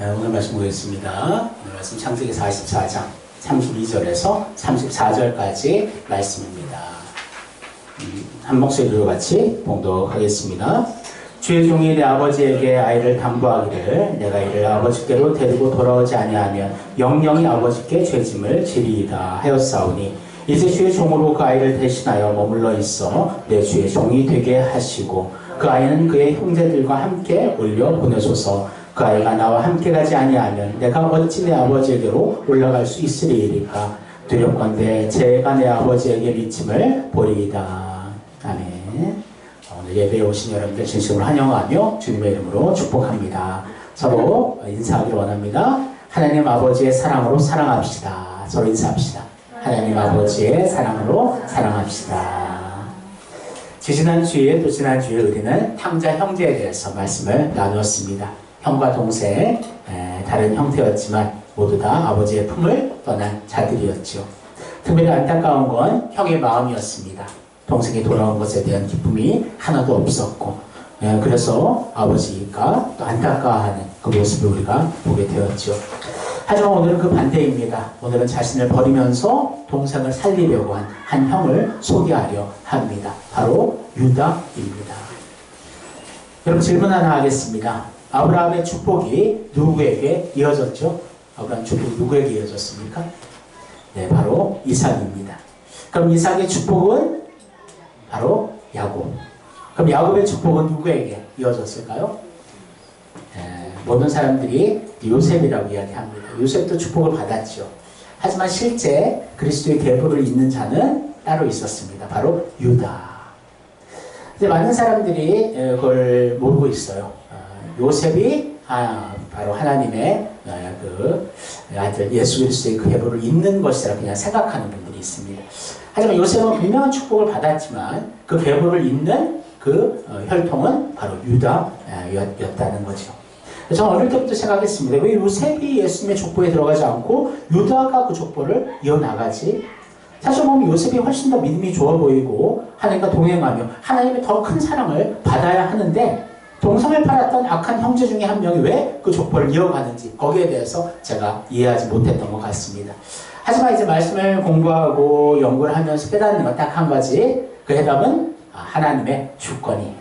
오늘 말씀 보겠습니다. 오늘 말씀 창세기 44장 32절에서 34절까지 말씀입니다. 한 목소리로 같이 봉독하겠습니다. 주의 종이 내 아버지에게 아이를 당부하기를 내가 이를 아버지께로 데리고 돌아오지 아니하면 영영이 아버지께 죄짐을 지리이다 하였사오니 이제 주의 종으로 그 아이를 대신하여 머물러 있어 내 주의 종이 되게 하시고 그 아이는 그의 형제들과 함께 올려 보내소서. 그 아이가 나와 함께 가지 아니하면 내가 어찌 내 아버지에게로 올라갈 수 있으리이까. 두렵건대 제가 내 아버지에게 미침을 보리이다. 아멘. 오늘 예배에 오신 여러분들 진심으로 환영하며 주님의 이름으로 축복합니다. 서로 인사하기를 원합니다. 하나님 아버지의 사랑으로 사랑합시다. 서로 인사합시다. 하나님 아버지의 사랑으로 사랑합시다. 지지난주에 또 지난주에 우리는 탕자 형제에 대해서 말씀을 나누었습니다. 형과 동생, 다른 형태였지만 모두 다 아버지의 품을 떠난 자들이었죠. 특별히 안타까운 건 형의 마음이었습니다. 동생이 돌아온 것에 대한 기쁨이 하나도 없었고, 그래서 아버지가 또 안타까워하는 그 모습을 우리가 보게 되었죠. 하지만 오늘은 그 반대입니다. 오늘은 자신을 버리면서 동생을 살리려고 한 형을 소개하려 합니다. 바로 유다입니다. 여러분 질문 하나 하겠습니다. 아브라함의 축복이 누구에게 이어졌죠? 아브라함 축복이 누구에게 이어졌습니까? 네, 바로 이삭입니다. 그럼 이삭의 축복은 바로 야곱. 그럼 야곱의 축복은 누구에게 이어졌을까요? 모든 사람들이 요셉이라고 이야기합니다. 요셉도 축복을 받았죠. 하지만 실제 그리스도의 계보를 잇는 자는 따로 있었습니다. 바로 유다. 근데 많은 사람들이 그걸 모르고 있어요. 요셉이 바로 하나님의 그 아들 예수 그리스도의 그 계보를 잇는 것이라 그냥 생각하는 분들이 있습니다. 하지만 요셉은 분명한 축복을 받았지만 그 계보를 잇는 그 혈통은 바로 유다였다는 거죠. 저는 어릴 때부터 생각했습니다. 왜 요셉이 예수님의 족보에 들어가지 않고 유다가 그 족보를 이어나가지? 사실 보면 요셉이 훨씬 더 믿음이 좋아 보이고 하나님과 동행하며 하나님의 더 큰 사랑을 받아야 하는데 동성을 팔았던 악한 형제 중에 한 명이 왜 그 족보를 이어가는지 거기에 대해서 제가 이해하지 못했던 것 같습니다. 하지만 이제 말씀을 공부하고 연구를 하면서 깨닫는 건 딱 한 가지. 그 해답은 하나님의 주권이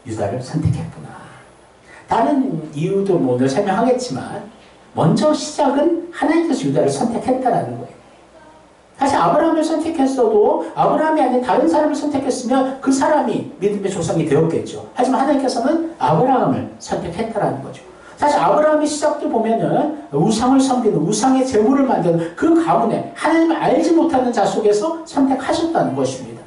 유다를 선택했구나. 다른 이유도 뭐 오늘 설명하겠지만 먼저 시작은 하나님께서 유다를 선택했다라는 거예요. 사실 아브라함을 선택했어도 아브라함이 아닌 다른 사람을 선택했으면 그 사람이 믿음의 조상이 되었겠죠. 하지만 하나님께서는 아브라함을 선택했다라는 거죠. 사실 아브라함의 시작도 보면은 우상을 섬기는 우상의 제물을 만드는 그 가문에 하나님을 알지 못하는 자 속에서 선택하셨다는 것입니다.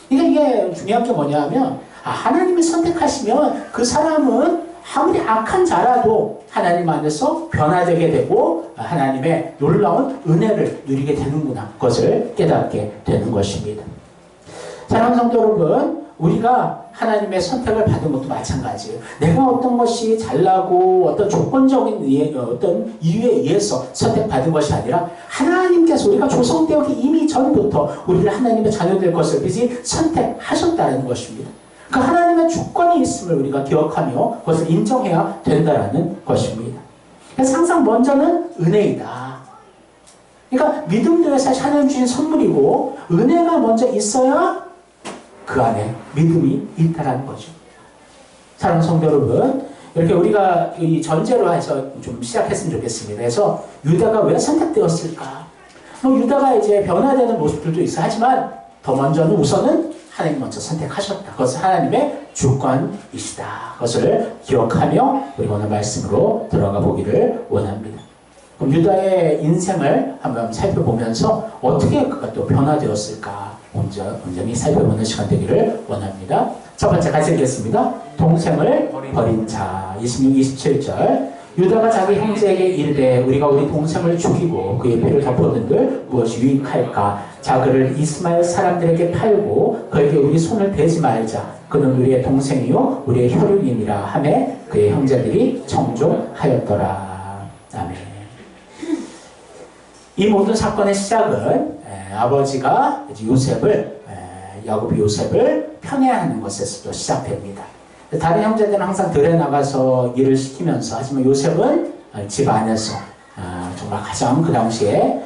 이게 중요한 게 뭐냐면 하나님이 선택하시면 그 사람은 아무리 악한 자라도 하나님 안에서 변화되게 되고 하나님의 놀라운 은혜를 누리게 되는구나. 그것을 깨닫게 되는 것입니다. 사랑하는 성도 여러분, 우리가 하나님의 선택을 받은 것도 마찬가지예요. 내가 어떤 것이 잘나고 어떤 조건적인 어떤 이유에 의해서 선택받은 것이 아니라 하나님께서 우리가 조성되었기 이미 전부터 우리를 하나님의 자녀될 것을 미리 선택하셨다는 것입니다. 그 하나님의 주권이 있음을 우리가 기억하며 그것을 인정해야 된다는 것입니다. 그래서 항상 먼저는 은혜이다. 그러니까 믿음도 사실 하나님 주신 선물이고 은혜가 먼저 있어야 그 안에 믿음이 있다는 거죠. 사랑하는 성도 여러분, 이렇게 우리가 이 전제로 해서 좀 시작했으면 좋겠습니다. 그래서 유다가 왜 선택되었을까? 유다가 이제 변화되는 모습들도 있어. 하지만 더 먼저는 우선은 하나님 먼저 선택하셨다. 그것은 하나님의 주권이시다. 그것을 기억하며 우리 오늘 말씀으로 들어가 보기를 원합니다. 그럼 유다의 인생을 한번 살펴보면서 어떻게 그가 또 변화되었을까 온전히 살펴보는 시간 되기를 원합니다. 첫 번째 같이 읽겠습니다. 동생을 버린 자 26, 27절 유다가 자기 형제에게 이르되 우리가 우리 동생을 죽이고 그의 피를 덮어둔들 무엇이 유익할까? 자 그를 이스마엘 사람들에게 팔고 그에게 우리 손을 대지 말자. 그는 우리의 동생이요 우리의 혈육임이라 하매 그의 형제들이 청종하였더라. 아멘. 이 모든 사건의 시작은 아버지가 야곱이 요셉을 편애하는 것에서도 시작됩니다. 다른 형제들은 항상 들에 나가서 일을 시키면서, 하지만 요셉은 집 안에서 정말 가장 그 당시에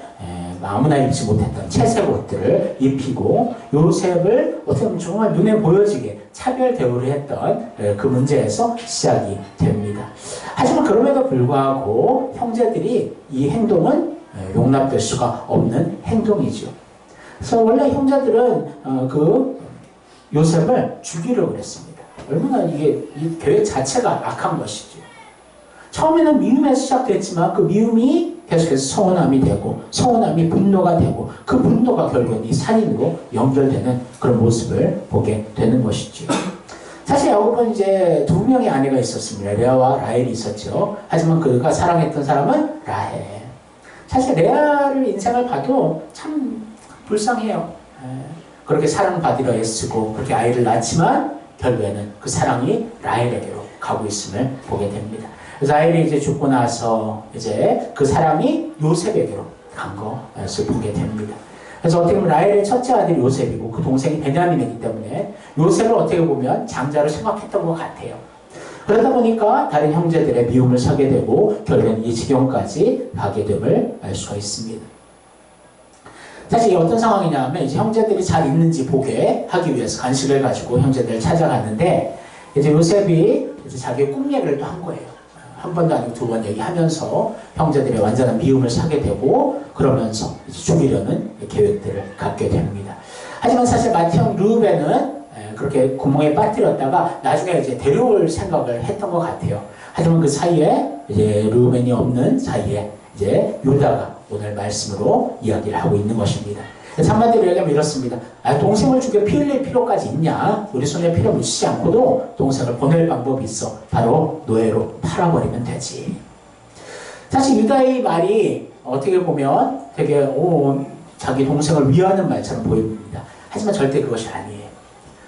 아무나 입지 못했던 채색 옷들을 입히고 요셉을 어떻게 보면 정말 눈에 보여지게 차별 대우를 했던 그 문제에서 시작이 됩니다. 하지만 그럼에도 불구하고 형제들이 이 행동은 용납될 수가 없는 행동이죠. 그래서 원래 형제들은 그 요셉을 죽이려고 그랬습니다. 얼마나 이 계획 자체가 악한 것이죠. 처음에는 미움에서 시작됐지만 그 미움이 계속해서 서운함이 되고 서운함이 분노가 되고 그 분노가 결국은 이 살인으로 연결되는 그런 모습을 보게 되는 것이죠. 사실 야곱은 이제 두 명의 아내가 있었습니다. 레아와 라헬이 있었죠. 하지만 그가 사랑했던 사람은 라헬. 사실 레아를 인생을 봐도 참 불쌍해요. 그렇게 사랑받으려 애쓰고 그렇게 아이를 낳지만 결국에는 그 사랑이 라헬에게로 가고 있음을 보게 됩니다. 그래서 라헬이 이제 죽고 나서 이제 그 사랑이 요셉에게로 간 것을 보게 됩니다. 그래서 어떻게 보면 라헬의 첫째 아들이 요셉이고 그 동생이 베냐민이기 때문에 요셉을 어떻게 보면 장자로 생각했던 것 같아요. 그러다 보니까 다른 형제들의 미움을 사게 되고 결국엔 이 지경까지 가게 됨을 알 수가 있습니다. 사실 이게 어떤 상황이냐면 이제 형제들이 잘 있는지 보게 하기 위해서 간식을 가지고 형제들을 찾아갔는데 이제 요셉이 이제 자기의 꿈 얘기를 또 한 거예요. 한 번도 아니고 두 번 얘기하면서 형제들의 완전한 미움을 사게 되고 그러면서 이제 죽이려는 계획들을 갖게 됩니다. 하지만 사실 맏형 르우벤은 그렇게 구멍에 빠뜨렸다가 나중에 이제 데려올 생각을 했던 것 같아요. 하지만 그 사이에 이제 르우벤이 없는 사이에 이제 유다가 오늘 말씀으로 이야기를 하고 있는 것입니다. 한마디로 얘기하면 이렇습니다. 동생을 죽여 피 흘릴 필요까지 있냐? 우리 손에 피를 묻히지 않고도 동생을 보낼 방법이 있어. 바로 노예로 팔아버리면 되지. 사실 유다의 말이 어떻게 보면 되게 자기 동생을 위하는 말처럼 보입니다. 하지만 절대 그것이 아니에요.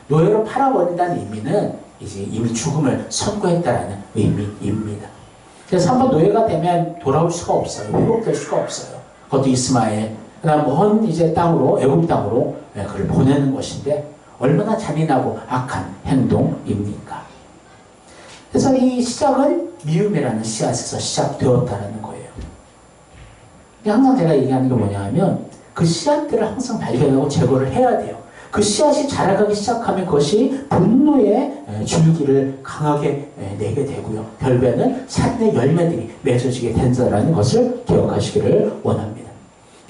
노예로 팔아버린다는 의미는 이제 이미 죽음을 선고했다라는 의미입니다. 그래서 한번 노예가 되면 돌아올 수가 없어요. 회복될 수가 없어요. 그것도 이스마엘, 그다음 먼 이제 땅으로 애굽 땅으로 그를 보내는 것인데 얼마나 잔인하고 악한 행동입니까? 그래서 이 시작은 미움이라는 씨앗에서 시작되었다는 거예요. 항상 제가 얘기하는 게 뭐냐 하면 그 씨앗들을 항상 발견하고 제거를 해야 돼요. 그 씨앗이 자라가기 시작하면 그것이 분노의 줄기를 강하게 내게 되고요. 결국에는 살인의 열매들이 맺어지게 된다는 것을 기억하시기를 원합니다.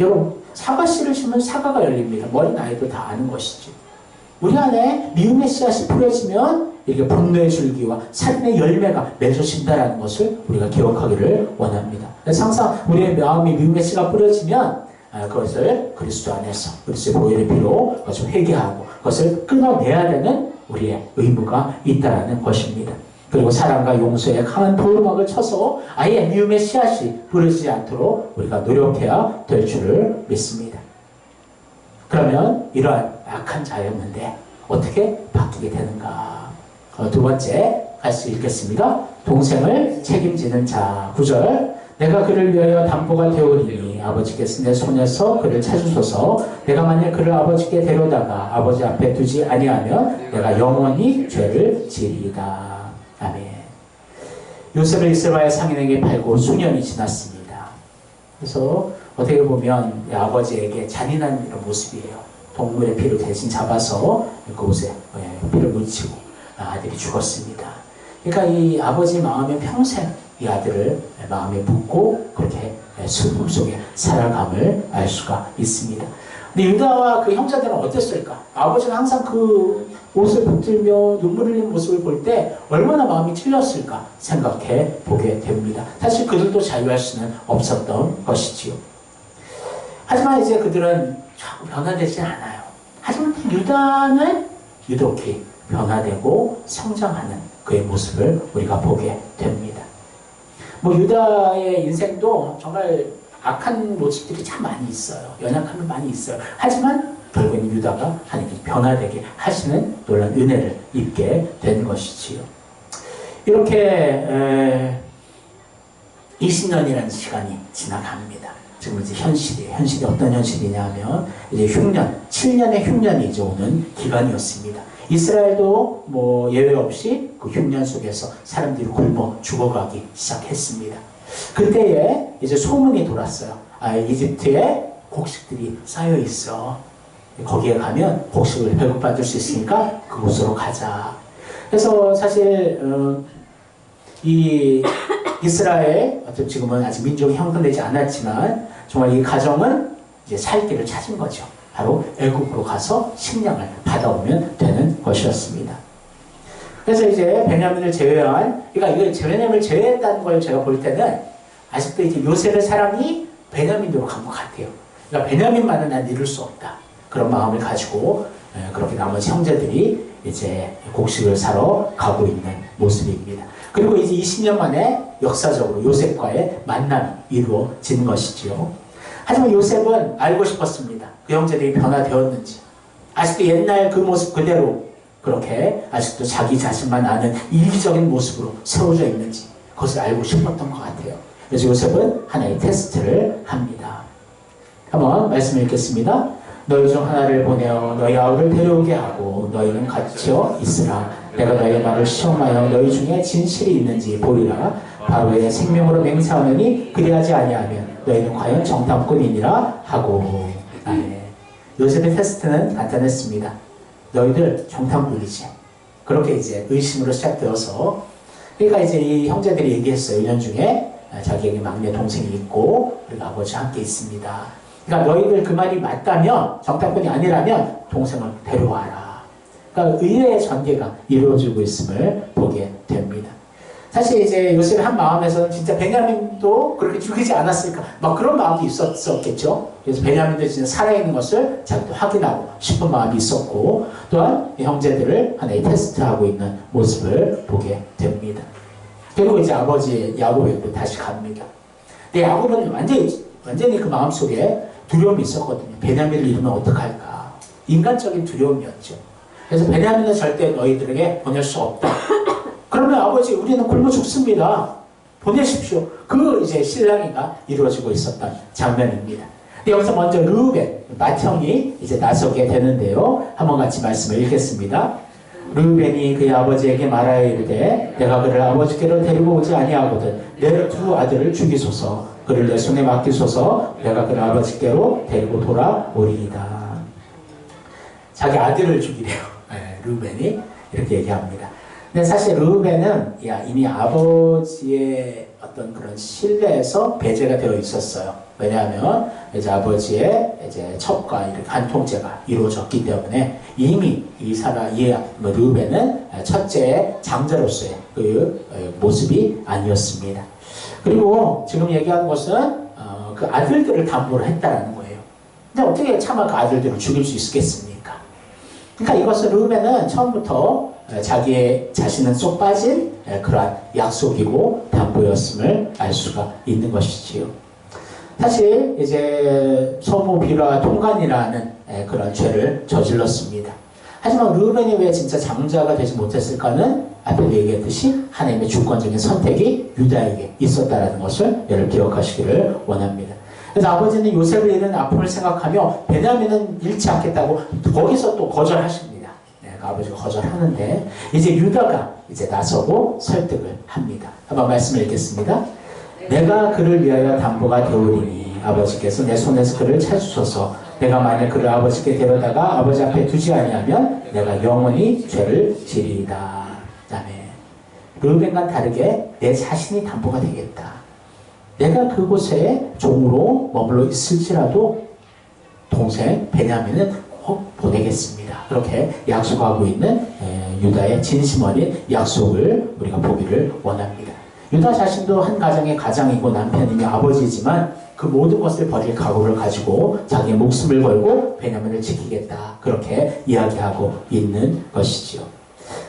여러분, 사과씨를 심으면 사과가 열립니다. 머리 아이도 다 아는 것이지. 우리 안에 미움의 씨앗이 뿌려지면 이렇게 분노의 줄기와 살인의 열매가 맺어진다는 것을 우리가 기억하기를 원합니다. 그래서 항상 우리의 마음이 미움의 씨가 뿌려지면 그것을 그리스도 안에서 그리스도의 보혈의 피로 그것을 회개하고 그것을 끊어내야 되는 우리의 의무가 있다는 것입니다. 그리고 사랑과 용서에 강한 도루묵을 쳐서 아예 미움의 씨앗이 부러지지 않도록 우리가 노력해야 될 줄을 믿습니다. 그러면 이러한 악한 자였는데 어떻게 바뀌게 되는가? 두 번째 같이 읽겠습니다. 동생을 책임지는 자. 9절. 내가 그를 위하여 담보가 되오리니 아버지께서 내 손에서 그를 찾으소서. 내가 만약 그를 아버지께 데려다가 아버지 앞에 두지 아니하면 내가 영원히 죄를 지리이다. 아멘. 요셉을 이스라엘 상인에게 팔고 수년이 지났습니다. 그래서 어떻게 보면 아버지에게 잔인한 이런 모습이에요. 동물의 피를 대신 잡아서 그곳에 피를 묻히고 아들이 죽었습니다. 그러니까 이 아버지 마음에 평생 이 아들을 마음에 붓고 그렇게 슬픔 속에 살아감을 알 수가 있습니다. 근데 유다와 그 형제들은 어땠을까? 아버지는 항상 그 옷을 붙들며 눈물 흘리는 모습을 볼 때 얼마나 마음이 찔렸을까 생각해 보게 됩니다. 사실 그들도 자유할 수는 없었던 것이지요. 하지만 이제 그들은 자꾸 변화되지 않아요. 하지만 유다는 유독히 변화되고 성장하는 그의 모습을 우리가 보게 됩니다. 유다의 인생도 정말 악한 모습들이 참 많이 있어요. 연약함이 많이 있어요. 하지만 결국엔 유다가 하나님 변화되게 하시는 놀라운 은혜를 입게 된 것이지요. 이렇게 20년이라는 시간이 지나갑니다. 지금 이제 현실이에요. 현실이 어떤 현실이냐 하면 이제 흉년, 7년의 흉년이 이제 오는 기간이었습니다. 이스라엘도 뭐 예외 없이 그 흉년 속에서 사람들이 굶어 죽어가기 시작했습니다. 그때에 이제 소문이 돌았어요. 이집트에 곡식들이 쌓여 있어. 거기에 가면 곡식을 배급받을 수 있으니까 그곳으로 가자. 그래서 사실 이 이스라엘 어떤 지금은 아직 민족이 형성되지 않았지만 정말 이 가정은 이제 살 길을 찾은 거죠. 바로 애굽으로 가서 식량을 받아오면 되는 것이었습니다. 그래서 이제 베냐민을 제외한, 그러니까 이거 베냐민을 제외했다는 걸 제가 볼 때는 아직도 이제 요셉의 사랑이 베냐민으로 간 것 같아요. 그러니까 베냐민만은 난 잃을 수 없다. 그런 마음을 가지고 그렇게 나머지 형제들이 이제 곡식을 사러 가고 있는 모습입니다. 그리고 이제 20년 만에 역사적으로 요셉과의 만남이 이루어진 것이지요. 하지만 요셉은 알고 싶었습니다. 그 형제들이 변화되었는지, 아직도 옛날 그 모습 그대로 그렇게 아직도 자기 자신만 아는 이기적인 모습으로 세워져 있는지 그것을 알고 싶었던 것 같아요. 그래서 요셉은 하나의 테스트를 합니다. 한번 말씀 읽겠습니다. 너희 중 하나를 보내어 너희 아우를 데려오게 하고 너희는 갇혀 있으라. 내가 너희의 말을 시험하여 너희 중에 진실이 있는지 보리라. 바로의 생명으로 맹세하느니 그리하지 아니하면 너희는 과연 정탐꾼이니라 하고. 요셉의 테스트는 간단했습니다. 너희들 정탐꾼이지. 그렇게 이제 의심으로 시작되어서, 그러니까 이제 이 형제들이 얘기했어요. 1년 중에 자기에게 막내 동생이 있고 그리고 아버지와 함께 있습니다. 그러니까 너희들 그 말이 맞다면, 정탐꾼이 아니라면 동생을 데려와라. 그러니까 의외의 전개가 이루어지고 있음을 보게 됩니다. 사실 이제 요셉의 한 마음에서는 진짜 베냐민도 그렇게 죽이지 않았을까, 막 그런 마음도 있었겠죠. 그래서 베냐민도 진짜 살아있는 것을 자기도 확인하고 싶은 마음이 있었고, 또한 형제들을 하나의 테스트하고 있는 모습을 보게 됩니다. 그리고 이제 아버지 야곱에게도 다시 갑니다. 근데 야곱은 완전히 그 마음속에 두려움이 있었거든요. 베냐민을 잃으면 어떡할까. 인간적인 두려움이었죠. 그래서 베냐민은 절대 너희들에게 보낼 수 없다. 그러면 아버지, 우리는 굶어 죽습니다. 보내십시오. 그 이제 실랑이가 이루어지고 있었던 장면입니다. 여기서 먼저 르우벤, 맏형이 이제 나서게 되는데요. 한번 같이 말씀을 읽겠습니다. 르우벤이 그의 아버지에게 말하여 이르되 내가 그를 아버지께로 데리고 오지 아니하거든 내 두 아들을 죽이소서. 그를 내 손에 맡기소서. 내가 그를 아버지께로 데리고 돌아오리이다. 자기 아들을 죽이래요. 르우벤이 이렇게 얘기합니다. 근데 사실 르우벤은 이미 아버지의 어떤 그런 신뢰에서 배제가 되어 있었어요. 왜냐하면 이제 아버지의 이제 첩과 이렇게 간통죄가 이루어졌기 때문에 이미 르우벤은 첫째의 장자로서의 그 모습이 아니었습니다. 그리고 지금 얘기하는 것은 그 아들들을 담보로 했다라는 거예요. 근데 어떻게 차마 그 아들들을 죽일 수 있겠습니까? 그러니까 이것은 르우벤은 처음부터 자기의 자신은 쏙 빠진 그러한 약속이고 담보였음을 알 수가 있는 것이지요. 사실 이제 소모, 비라, 통간이라는 그런 죄를 저질렀습니다. 하지만 르우벤이 왜 진짜 장자가 되지 못했을까는 앞에도 얘기했듯이 하나님의 주권적인 선택이 유다에게 있었다는 것을 여러분 기억하시기를 원합니다. 그래서 아버지는 요셉을 잃은 아픔을 생각하며 베냐민은 잃지 않겠다고 거기서 또 거절하십니다. 아버지가 거절하는데 이제 유다가 이제 나서고 설득을 합니다. 한번 말씀을 읽겠습니다. 내가 그를 위하여 담보가 되오리니 아버지께서 내 손에서 그를 찾으소서. 내가 만약 그를 아버지께 데려다가 아버지 앞에 두지 아니하면 내가 영원히 죄를 지리이다. 아멘. 르우벤과는 다르게 내 자신이 담보가 되겠다. 내가 그곳에 종으로 머물러 있을지라도 동생 베냐민은 꼭 보내겠습니다. 그렇게 약속하고 있는 유다의 진심 어린 약속을 우리가 보기를 원합니다. 유다 자신도 한 가정의 가장이고 남편이며 아버지지만 그 모든 것을 버릴 각오를 가지고 자기의 목숨을 걸고 베냐민을 지키겠다. 그렇게 이야기하고 있는 것이지요.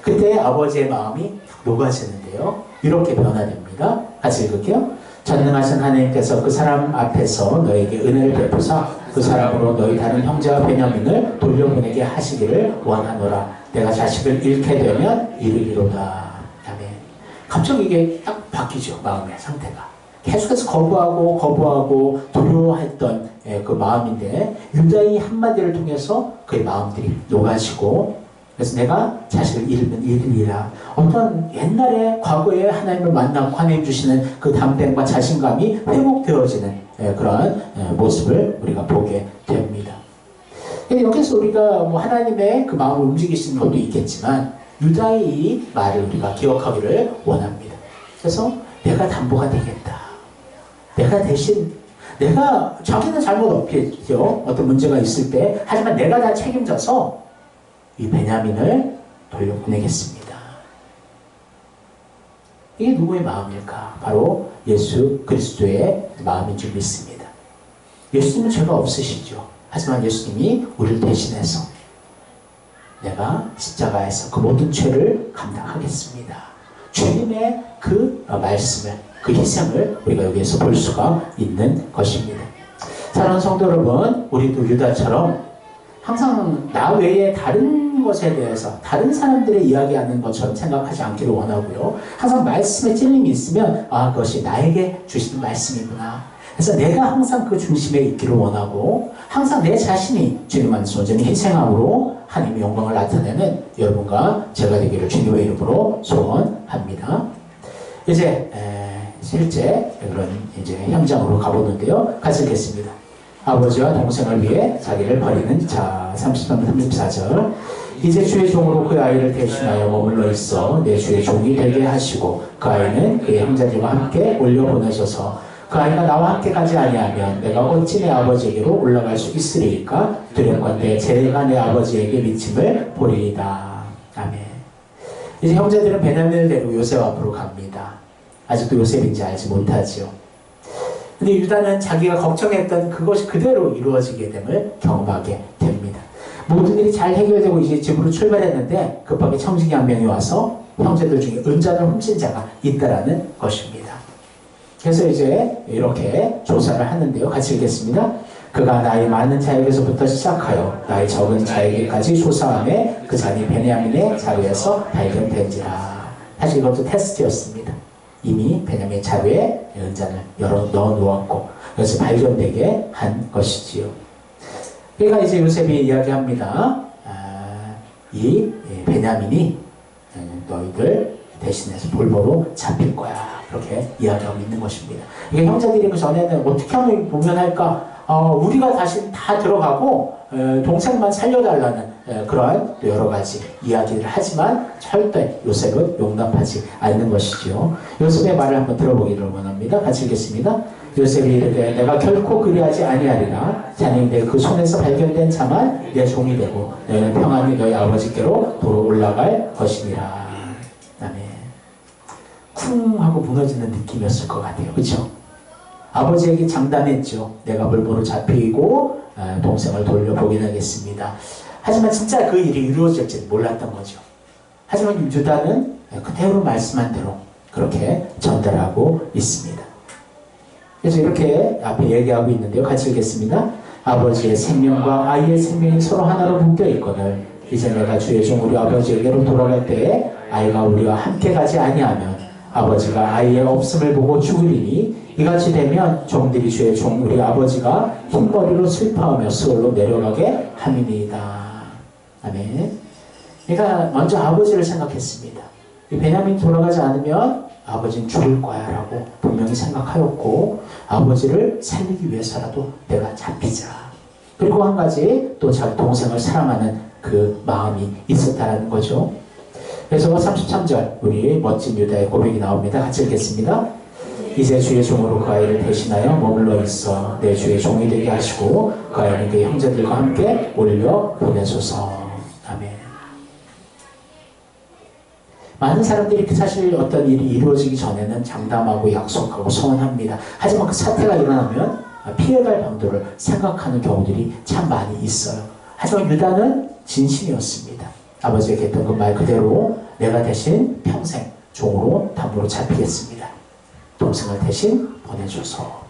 그때 아버지의 마음이 녹아지는데요. 이렇게 변화됩니다. 같이 읽을게요. 전능하신 하나님께서 그 사람 앞에서 너에게 은혜를 베푸사 그 사람으로 너희 다른 형제와 베냐민을 돌려보내게 하시기를 원하노라. 내가 자식을 잃게 되면 이르리로다. 아멘. 갑자기 이게 딱 바뀌죠. 마음의 상태가. 계속해서 거부하고 두려워했던 그 마음인데 유다의 한마디를 통해서 그의 마음들이 녹아지고 그래서 내가 자식을 잃으면 잃으리라. 어떤 옛날에 과거에 하나님을 만나고 하나님 주시는 그 담대함과 자신감이 회복되어지는 그런 모습을 우리가 보게 됩니다. 근데 여기서 우리가 뭐 하나님의 그 마음을 움직이시는 것도 있겠지만 유다의 말을 우리가 기억하기를 원합니다. 그래서 내가 담보가 되겠다. 내가 대신 내가 자기는 잘못 없겠죠. 어떤 문제가 있을 때 하지만 내가 다 책임져서 이 베냐민을 돌려보내겠습니다. 이게 누구의 마음일까? 바로 예수 그리스도의 마음인 줄 믿습니다. 예수님은 죄가 없으시죠. 하지만 예수님이 우리를 대신해서 내가 십자가에서 그 모든 죄를 감당하겠습니다. 주님의 그 말씀을, 그 희생을 우리가 여기에서 볼 수가 있는 것입니다. 사랑하는 성도 여러분, 우리도 유다처럼 항상 나 외에 다른 것에 대해서 다른 사람들의 이야기하는 것처럼 생각하지 않기를 원하고요. 항상 말씀에 찔림이 있으면 그것이 나에게 주시는 말씀이구나. 그래서 내가 항상 그 중심에 있기를 원하고 항상 내 자신이 주님 안에서 온전히 희생함으로 하나님의 영광을 나타내는 여러분과 제가 되기를 주님의 이름으로 소원합니다. 이제 실제 그런 이제 현장으로 가보는데요. 같이 읽겠습니다. 아버지와 동생을 위해 자기를 버리는 자. 33, 34절. 이제 주의 종으로 그 아이를 대신하여 머물러 있어 내 주의 종이 되게 하시고 그 아이는 그의 형제들과 함께 올려보내셔서 그 아이가 나와 함께 가지 아니하면 내가 어찌 내 아버지에게로 올라갈 수 있으리까? 두렵건대 제가 내 아버지에게 미침을 보리이다. 아멘. 이제 형제들은 베냐민을 데리고 요셉 앞으로 갑니다. 아직도 요셉인지 알지 못하지요. 근데 유다는 자기가 걱정했던 그것이 그대로 이루어지게 됨을 경험하게 됩니다. 모든 일이 잘 해결되고 이제 집으로 출발했는데 급하게 청지기 한 명이 와서 형제들 중에 은잔을 훔친 자가 있다라는 것입니다. 그래서 이제 이렇게 조사를 하는데요. 같이 읽겠습니다. 그가 나이 많은 자에게서부터 시작하여 나이 적은 자에게까지 조사하며 그 잔이 베냐민의 자루에서 발견된지라. 사실 이것도 테스트였습니다. 이미 베냐민 자루에 은잔을 넣어 놓았고 그래서 발견되게 한 것이지요. 그러니까 이제 요셉이 이야기합니다. 이 베냐민이 너희들 대신해서 볼모로 잡힐 거야. 그렇게 이야기하고 있는 것입니다. 이게 형제들이 그 전에는 어떻게 하면 보면할까? 우리가 다시 다 들어가고 동생만 살려달라는 그러한 여러 가지 이야기를 하지만 절대 요셉은 용납하지 않는 것이죠. 요셉의 말을 한번 들어보기를 원합니다. 같이 읽겠습니다. 요셉이 이르되 내가 결코 그리하지 아니하리라. 자네이 내 그 손에서 발견된 자만 내 종이 되고 너희는 평안히 너희 아버지께로 도로 올라갈 것이니라. 아멘. 쿵 하고 무너지는 느낌이었을 것 같아요. 그렇죠? 아버지에게 장담했죠. 내가 볼모로 잡히고 동생을 돌려보긴 하겠습니다. 하지만 진짜 그 일이 이루어질지 몰랐던 거죠. 하지만 유다는 그대로 말씀한 대로 그렇게 전달하고 있습니다. 그래서 이렇게 앞에 얘기하고 있는데요. 같이 읽겠습니다. 아버지의 생명과 아이의 생명이 서로 하나로 묶여 있거늘 이제 내가 주의 종 우리 아버지에게로 돌아갈 때에 아이가 우리와 함께 가지 아니하면 아버지가 아이의 없음을 보고 죽으리니 이같이 되면 종들이 주의 종 우리 아버지가 흰머리로 슬퍼하며 수월로 내려가게 함이니이다. 아멘. 그러니까 먼저 아버지를 생각했습니다. 이 베냐민이 돌아가지 않으면 아버지는 죽을 거야 라고 분명히 생각하였고 아버지를 살리기 위해서라도 내가 잡히자. 그리고 한 가지 또 자기 동생을 사랑하는 그 마음이 있었다는 거죠. 그래서 33절 우리 멋진 유다의 고백이 나옵니다. 같이 읽겠습니다. 이제 주의 종으로 그 아이를 대신하여 머물러 있어 내 주의 종이 되게 하시고 그 아이는 그의 형제들과 함께 올려 보내소서. 아멘. 많은 사람들이 사실 어떤 일이 이루어지기 전에는 장담하고 약속하고 소원합니다. 하지만 그 사태가 일어나면 피해갈 방도를 생각하는 경우들이 참 많이 있어요. 하지만 유다는 진심이었습니다. 아버지에게 했던 그 말 그대로 내가 대신 평생 종으로 담보로 잡히겠습니다. 동생을 대신 보내줘서.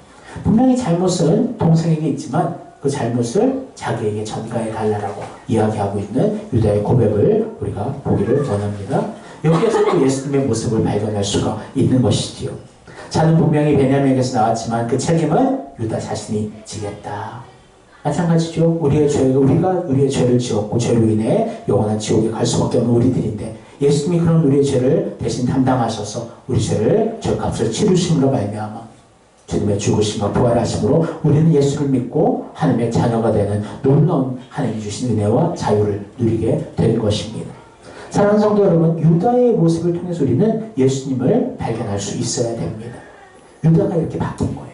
분명히 잘못은 동생에게 있지만 그 잘못을 자기에게 전가해 달라고 이야기하고 있는 유다의 고백을 우리가 보기를 원합니다. 여기에서 또 예수님의 모습을 발견할 수가 있는 것이지요. 자는 분명히 베냐민에게서 나왔지만 그 책임은 유다 자신이 지겠다. 마찬가지죠. 우리가 우리의 죄를 지었고 죄로 인해 영원한 지옥에 갈 수밖에 없는 우리들인데 예수님이 그런 우리의 죄를 대신 담당하셔서 우리 죄값을 치르심으로 말미암아 주님의 죽으심과 부활하심으로 우리는 예수를 믿고 하나님의 자녀가 되는 놀라운 하나님이 주신 은혜와 자유를 누리게 될 것입니다. 사랑하는 성도 여러분, 유다의 모습을 통해서 우리는 예수님을 발견할 수 있어야 됩니다. 유다가 이렇게 바뀐 거예요.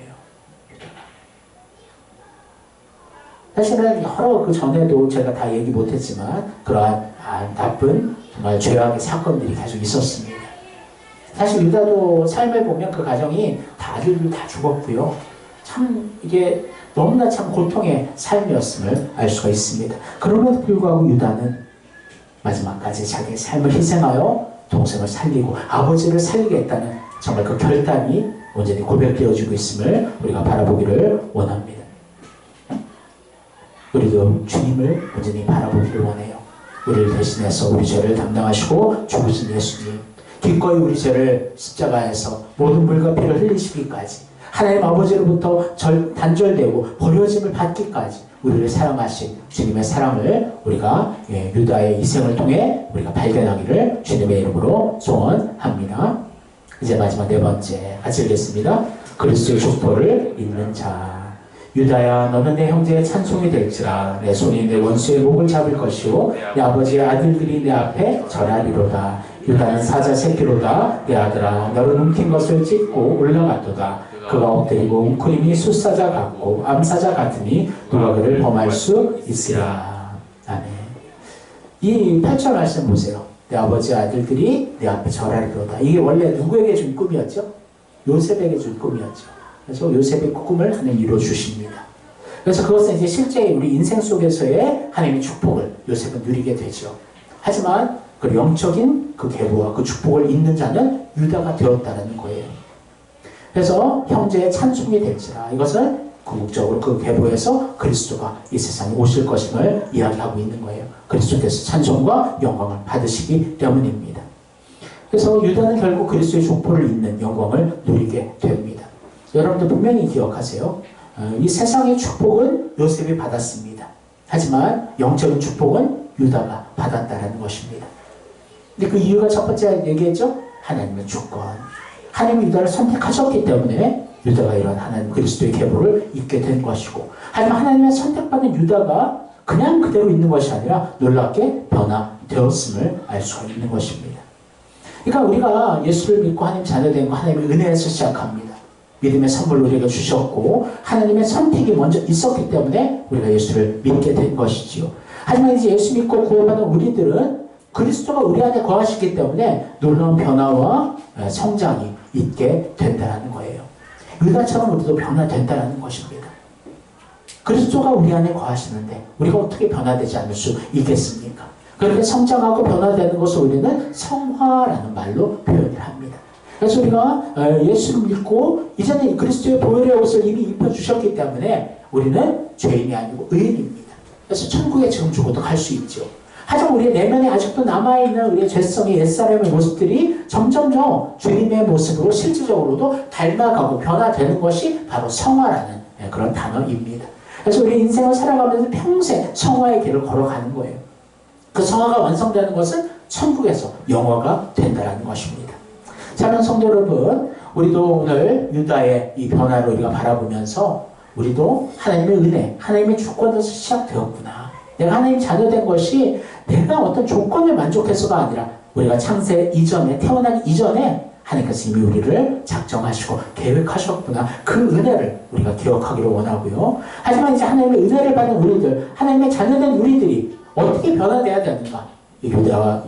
사실은 여러 그 전에도 제가 다 얘기 못했지만 그러한 나쁜 정말 죄악의 사건들이 계속 있었습니다. 사실 유다도 삶을 보면 그 가정이 아들들 다 죽었고요. 참 이게 너무나 참 고통의 삶이었음을 알 수가 있습니다. 그럼에도 불구하고 유다는 마지막까지 자기의 삶을 희생하여 동생을 살리고 아버지를 살리겠다는 정말 그 결단이 온전히 고백되어지고 있음을 우리가 바라보기를 원합니다. 우리도 주님을 온전히 바라보기를 원해요. 우리를 대신해서 우리 죄를 담당하시고 죽으신 예수님, 기꺼이 우리 죄를 십자가에서 모든 물과 피를 흘리시기까지 하나님 아버지로부터 단절되고 버려짐을 받기까지 우리를 사랑하신 주님의 사랑을 우리가 유다의 희생을 통해 우리가 발견하기를 주님의 이름으로 소원합니다. 이제 마지막 네 번째 같이 읽겠습니다. 그리스도의 족보를 잇는 자. 유다야, 너는 내 형제의 찬송이 될지라. 내 손이 내 원수의 목을 잡을 것이요 내 아버지의 아들들이 내 앞에 절하리로다. 유다는 사자 새끼로다. 내 아들아, 너를 움킨 것을 찢고 올라갔도다. 그가 엎드리고 웅크림이 숫사자 같고 암사자 같으니 누가 그를 범할 수 있으라. 아멘. 이 8절 말씀 보세요. 내 아버지 아들들이 내 앞에 절하리로다. 이게 원래 누구에게 준 꿈이었죠? 요셉에게 준 꿈이었죠. 그래서 요셉의 꿈을 하나님 이루어주십니다. 그래서 그것은 이제 실제 우리 인생 속에서의 하나님의 축복을 요셉은 누리게 되죠. 하지만 그 영적인 그 계보와 그 축복을 잇는 자는 유다가 되었다는 거예요. 그래서 형제의 찬송이 될지라. 이것은 궁극적으로 그 계보에서 그리스도가 이 세상에 오실 것임을 이야기하고 있는 거예요. 그리스도께서 찬송과 영광을 받으시기 때문입니다. 그래서 유다는 결국 그리스도의 족보를 잇는 영광을 누리게 됩니다. 여러분들 분명히 기억하세요. 이 세상의 축복은 요셉이 받았습니다. 하지만 영적인 축복은 유다가 받았다는 것입니다. 근데 그 이유가 첫 번째 얘기했죠? 하나님의 주권. 하나님이 유다를 선택하셨기 때문에 유다가 이런 하나님 그리스도의 계보를 잇게 된 것이고, 하지만 하나님의 선택받은 유다가 그냥 그대로 있는 것이 아니라 놀랍게 변화되었음을 알 수가 있는 것입니다. 그러니까 우리가 예수를 믿고 하나님 자녀된 거 하나님의 은혜에서 시작합니다. 믿음의 선물을 우리가 주셨고 하나님의 선택이 먼저 있었기 때문에 우리가 예수를 믿게 된 것이지요. 하지만 이제 예수 믿고 구원받은 우리들은 그리스도가 우리 안에 거하시기 때문에 놀라운 변화와 성장이 있게 된다는 거예요. 유다처럼 우리도 변화된다는 것입니다. 그리스도가 우리 안에 거하시는데 우리가 어떻게 변화되지 않을 수 있겠습니까? 그렇게 성장하고 변화되는 것을 우리는 성화라는 말로 표현을 합니다. 그래서 우리가 예수를 믿고 이제는 그리스도의 보혈의 옷을 이미 입혀주셨기 때문에 우리는 죄인이 아니고 의인입니다. 그래서 천국에 지금 죽어도 갈 수 있죠. 하지만 우리의 내면에 아직도 남아있는 우리의 죄성의 옛사람의 모습들이 점점점 주님의 모습으로 실질적으로도 닮아가고 변화되는 것이 바로 성화라는 그런 단어입니다. 그래서 우리 인생을 살아가면서 평생 성화의 길을 걸어가는 거예요. 그 성화가 완성되는 것은 천국에서 영화가 된다는 것입니다. 사랑하는 성도 여러분, 우리도 오늘 유다의 이 변화를 우리가 바라보면서 우리도 하나님의 은혜, 하나님의 주권에서 시작되었구나. 내가 하나님 자녀된 것이 내가 어떤 조건에 만족해서가 아니라 우리가 창세 이전에, 태어나기 이전에 하나님께서 이미 우리를 작정하시고 계획하셨구나. 그 은혜를 우리가 기억하기를 원하고요. 하지만 이제 하나님의 은혜를 받은 우리들, 하나님의 자녀된 우리들이 어떻게 변화되어야 되는가?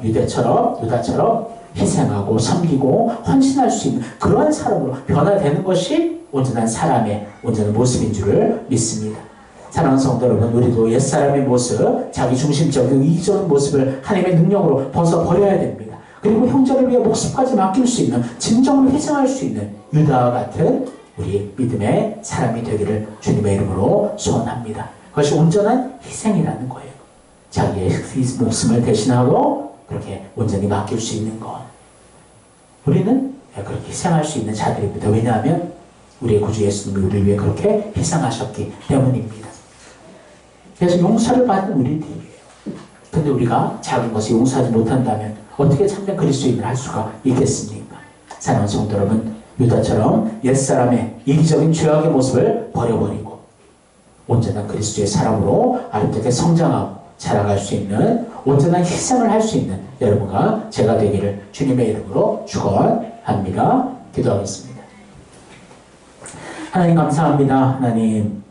유다처럼 희생하고 섬기고 헌신할 수 있는 그런 사람으로 변화되는 것이 온전한 사람의 온전한 모습인 줄을 믿습니다. 사랑하는 성도 여러분, 우리도 옛사람의 모습, 자기 중심적인 이전 모습을 하나님의 능력으로 벗어버려야 됩니다. 그리고 형제를 위해 목숨까지 맡길 수 있는, 진정으로 희생할 수 있는 유다와 같은 우리 믿음의 사람이 되기를 주님의 이름으로 소원합니다. 그것이 온전한 희생이라는 거예요. 자기의 목숨을 대신하고 그렇게 온전히 맡길 수 있는 것. 우리는 그렇게 희생할 수 있는 자들입니다. 왜냐하면 우리의 구주 예수님이 우리를 위해 그렇게 희생하셨기 때문입니다. 그래서 용서를 받은 우리들이에요. 근데 우리가 작은 것을 용서하지 못한다면 어떻게 참된 그리스도인을 할 수가 있겠습니까? 사랑하는 성도 여러분, 유다처럼 옛사람의 이기적인 죄악의 모습을 버려버리고 온전한 그리스도의 사람으로 아름답게 성장하고 자라갈 수 있는 온전한 희생을 할 수 있는 여러분과 제가 되기를 주님의 이름으로 축원합니다. 기도하겠습니다. 하나님 감사합니다. 하나님,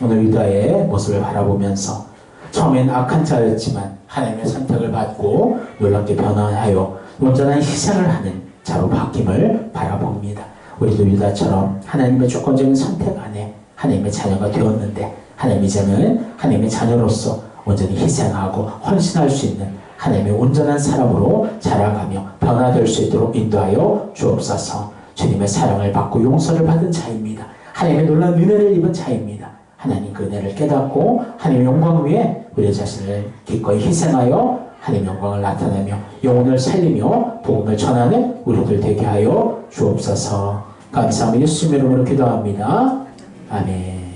오늘 유다의 모습을 바라보면서 처음엔 악한 자였지만 하나님의 선택을 받고 놀랍게 변화하여 온전한 희생을 하는 자로 바뀜을 바라봅니다. 우리도 유다처럼 하나님의 주권적인 선택 안에 하나님의 자녀가 되었는데 하나님 이제는 하나님의 자녀로서 온전히 희생하고 헌신할 수 있는 하나님의 온전한 사람으로 자라가며 변화될 수 있도록 인도하여 주옵소서. 주님의 사랑을 받고 용서를 받은 자입니다. 하나님의 놀라운 은혜를 입은 자입니다. 하나님 그 은혜를 깨닫고 하나님의 영광 위에 우리 자신을 기꺼이 희생하여 하나님의 영광을 나타내며 영혼을 살리며 복음을 전하는 우리들 되게 하여 주옵소서. 감사하며 예수님의 이름으로 기도합니다. 아멘.